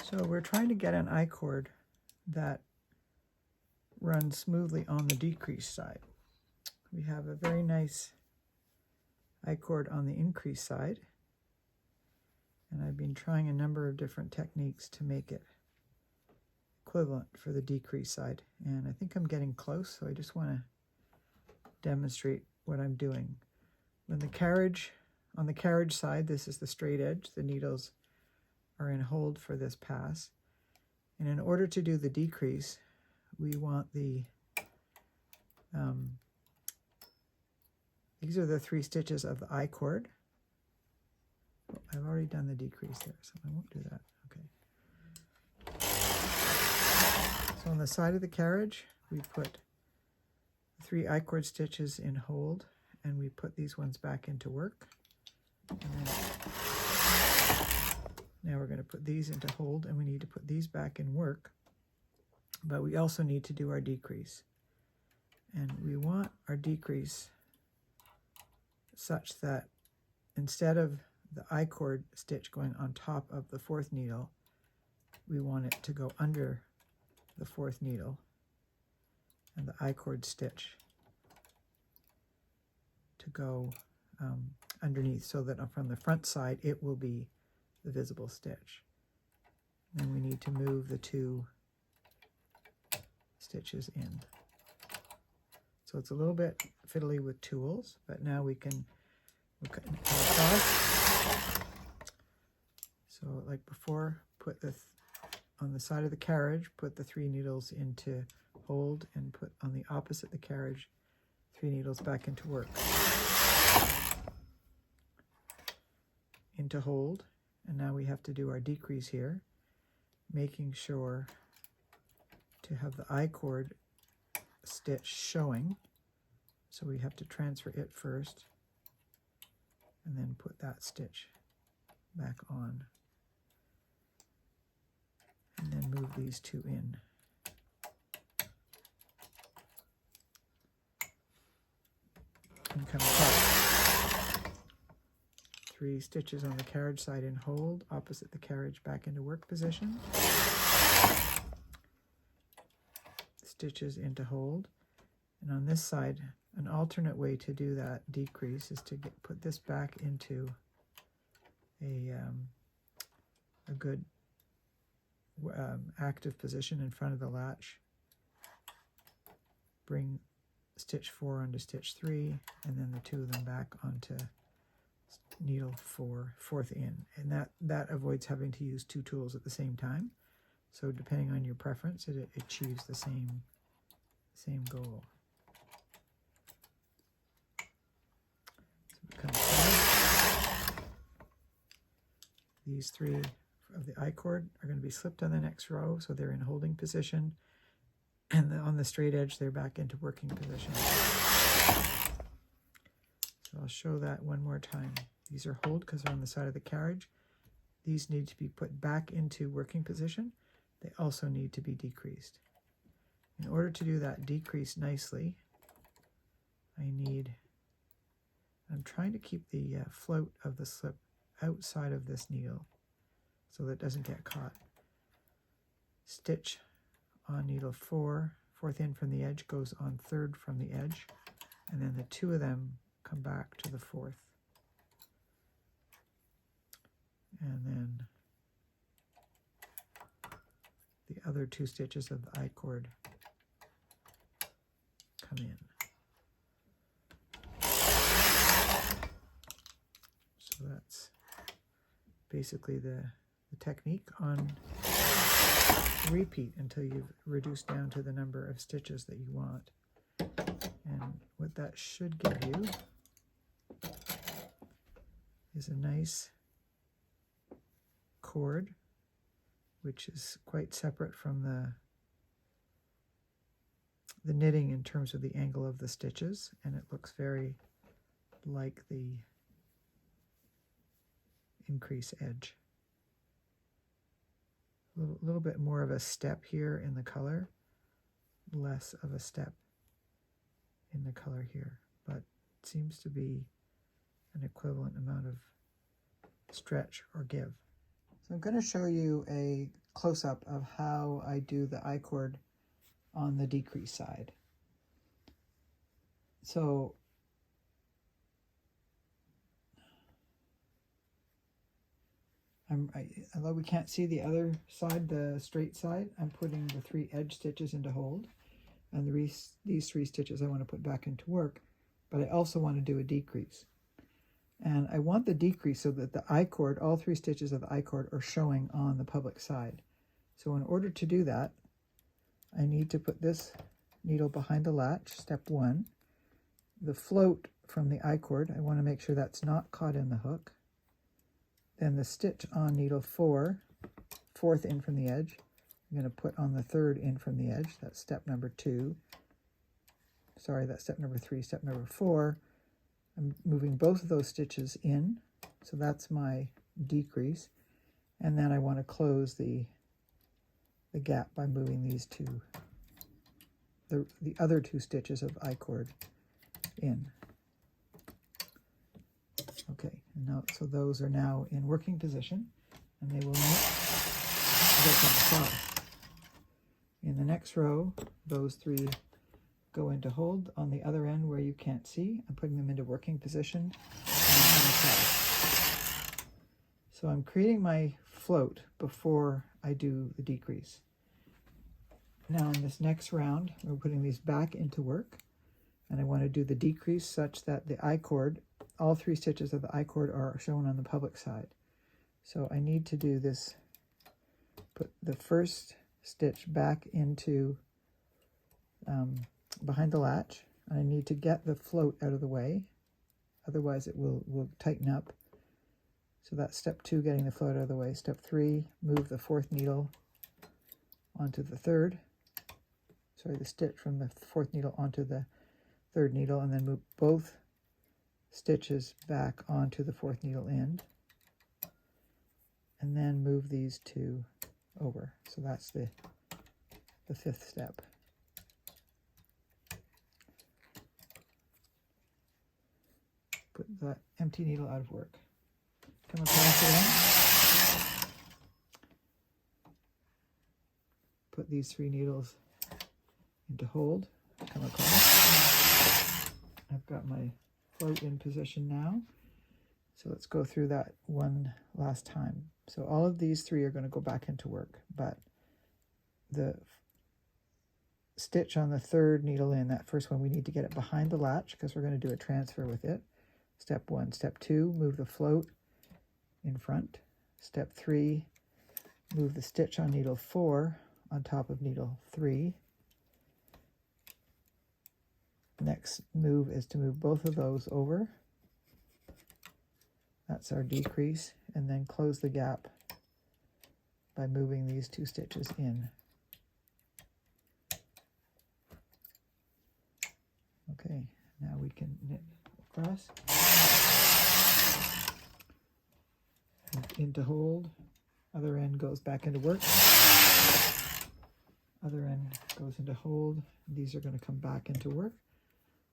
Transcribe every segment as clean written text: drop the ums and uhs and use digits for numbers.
So we're trying to get an icord that runs smoothly on the decrease side. We have a very nice icord on the increase side, and I've been trying a number of different techniques to make it equivalent for the decrease side, and I think I'm getting close, so I just want to demonstrate what I'm doing. When the carriage, on the carriage side, this is the straight edge, the needles are in hold for this pass, and in order to do the decrease, we want the these are the 3 stitches of the icord. Oh, I've already done the decrease there, so I won't do that. Okay. So on the side of the carriage, we put 3 icord stitches in hold, and we put these ones back into work. And then, now we're going to put these into hold, and we need to put these back in work, but we also need to do our decrease. And we want our decrease such that instead of the icord stitch going on top of the 4th needle, we want it to go under the 4th needle and the icord stitch to go underneath, so that from the front side it will be the visible stitch. Then we need to move the 2 stitches in. So it's a little bit fiddly with tools, but now we can cut across. So like before, put on the side of the carriage, put the 3 needles into hold, and put on the opposite the carriage 3 needles back into work. Into hold, and now we have to do our decrease here, making sure to have the icord stitch showing. So we have to transfer it first and then put that stitch back on, and then move these 2 in. And come across. 3 stitches on the carriage side in hold, opposite the carriage back into work position. Stitches into hold. And on this side, an alternate way to do that decrease is to put this back into a good active position in front of the latch. Bring stitch 4 onto stitch 3, and then the 2 of them back onto needle 4, 4th in. And that avoids having to use 2 tools at the same time. So depending on your preference, it achieves the same goal. These 3 of the icord are going to be slipped on the next row, so they're in holding position, and on the straight edge they're back into working position. So I'll show that one more time. These are hold because they're on the side of the carriage. These need to be put back into working position. They also need to be decreased. In order to do that decrease nicely, I'm trying to keep the float of the slip outside of this needle so that it doesn't get caught. Stitch on needle 4, 4th in from the edge goes on 3rd from the edge, and then the 2 of them come back to the 4th. And then the other 2 stitches of the icord come in. So that's basically the technique on repeat until you've reduced down to the number of stitches that you want. And what that should give you is a nice cord, which is quite separate from the knitting in terms of the angle of the stitches, and it looks very like the increase edge. A little bit more of a step here in the color, less of a step in the color here, but it seems to be an equivalent amount of stretch or give. So I'm going to show you a close-up of how I do the I-cord on the decrease side. So although we can't see the other side, the straight side, I'm putting the 3 edge stitches into hold, and these 3 stitches I want to put back into work, but I also want to do a decrease. And I want the decrease so that the I-cord, all 3 stitches of the I-cord are showing on the public side. So in order to do that, I need to put this needle behind the latch, step 1. The float from the I-cord, I want to make sure that's not caught in the hook. Then the stitch on needle 4, 4th in from the edge, I'm going to put on the 3rd in from the edge. That's step number 2. Sorry, that's step number 3. Step number 4, I'm moving both of those stitches in, so that's my decrease. And then I want to close the gap by moving these two, the other 2 stitches of I-cord in. Okay, and now, so those are now in working position, and they will knit apart. In the next row, those 3 go into hold on the other end where you can't see. I'm putting them into working position. So I'm creating my float before I do the decrease. Now in this next round, we're putting these back into work, and I want to do the decrease such that the I-cord, all 3 stitches of the I-cord are shown on the public side. So I need to do this, put the first stitch back into behind the latch, and I need to get the float out of the way, otherwise it will tighten up. So that's step 2, getting the float out of the way. Step 3, move the 4th needle onto the 3rd, sorry, the stitch from the 4th needle onto the 3rd needle, and then move both stitches back onto the 4th needle end, and then move these 2 over. So that's the 5th step. Put that empty needle out of work. Come across again. Put these 3 needles into hold. Come across. I've got my float in position now. So let's go through that one last time. So all of these 3 are going to go back into work, but the stitch on the 3rd needle in, that first one, we need to get it behind the latch because we're going to do a transfer with it. Step 1. Step 2, move the float in front. Step 3, move the stitch on needle 4 on top of needle 3. Next move is to move both of those over. That's our decrease, and then close the gap by moving these 2 stitches in. Okay, now we can knit across. Into hold. Other end goes back into work. Other end goes into hold. These are going to come back into work,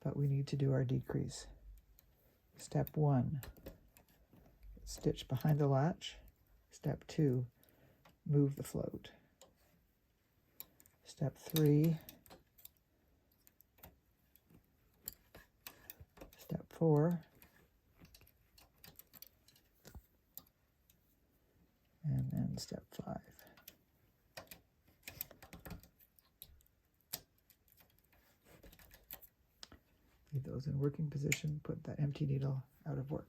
but we need to do our decrease. Step 1, stitch behind the latch. Step 2, move the float. Step 3, step 4, and then step 5. Leave those in working position, put that empty needle out of work.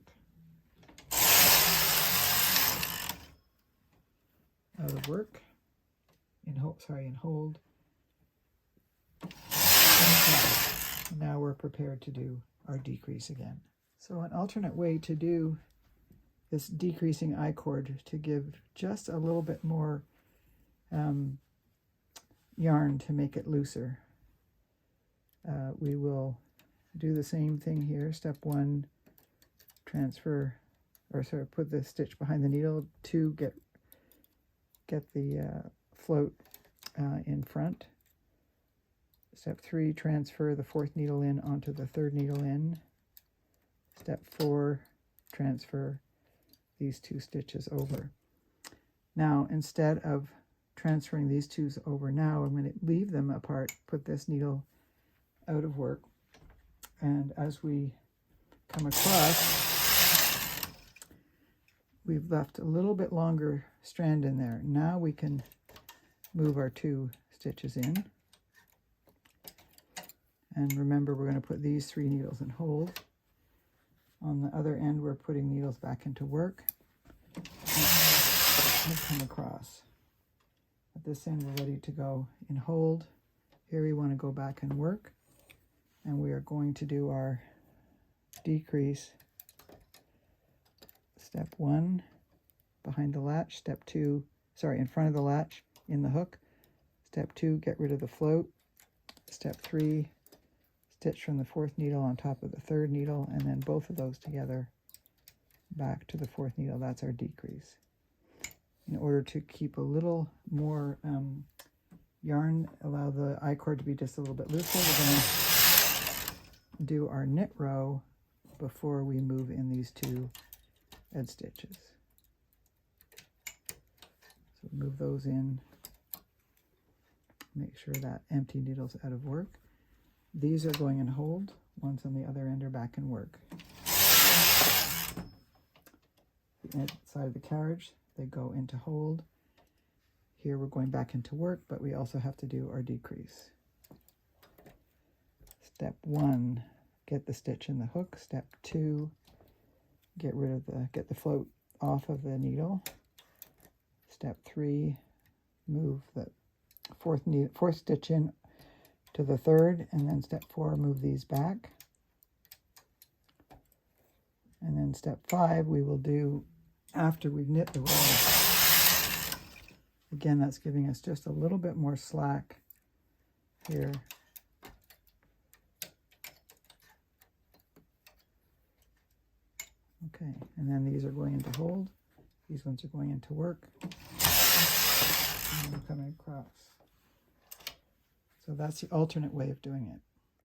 Out of work, in hold. Now we're prepared to do our decrease again. So an alternate way to do this decreasing I-cord to give just a little bit more yarn to make it looser. We will do the same thing here. Step 1, transfer, or sorry, put the stitch behind the needle. 2, get the float in front. Step 3, transfer the 4th needle in onto the 3rd needle in. Step 4, transfer these 2 stitches over. Now, instead of transferring these two over now, I'm going to leave them apart, put this needle out of work, and as we come across, we've left a little bit longer strand in there. Now we can move our 2 stitches in. And remember, we're going to put these 3 needles in hold. On the other end, we're putting needles back into work. And come across. At this end, we're ready to go in hold. Here we want to go back and work. And we are going to do our decrease. Step 1, behind the latch. Step 2, sorry, in front of the latch, in the hook. Step 2, get rid of the float. Step 3, stitch from the 4th needle on top of the 3rd needle, and then both of those together back to the 4th needle. That's our decrease. In order to keep a little more yarn, allow the I-cord to be just a little bit looser, we're going to do our knit row before we move in these 2 edge stitches. So move those in, make sure that empty needle's out of work. These are going in hold. Ones on the other end are back in work. The inside of the carriage, they go into hold. Here we're going back into work, but we also have to do our decrease. Step 1, get the stitch in the hook. Step 2, get the float off of the needle. Step 3, move the 4th stitch in to the 3rd, and then step 4, move these back. And then step 5 we will do after we've knit the row. Again, that's giving us just a little bit more slack here. Okay, and then these are going into hold. These ones are going into work. And we're coming across. So that's the alternate way of doing it.